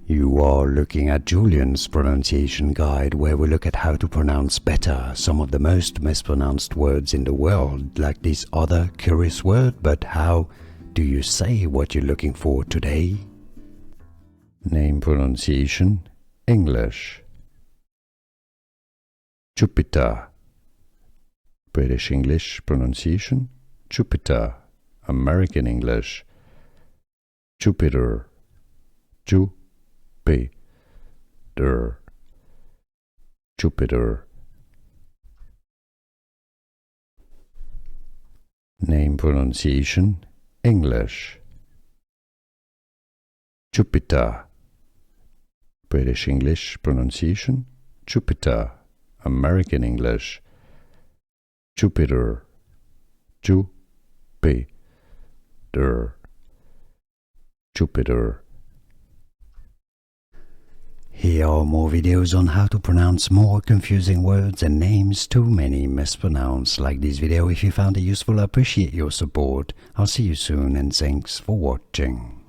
You are looking at Julian's pronunciation guide, where we look at how to pronounce better some of the most mispronounced words in the world, like this other curious word. But how do you say what you're looking for today? Name pronunciation: English. Jupyter. British English pronunciation: Jupyter. American English: Jupyter. Jupyter. Jupyter. Name pronunciation: English. Jupyter. British English pronunciation: Jupyter. American English: Jupyter. Jupyter. Jupyter. Here are more videos on how to pronounce more confusing words and names too many mispronounced. Like this video if you found it useful. I appreciate your support. I'll see you soon and thanks for watching.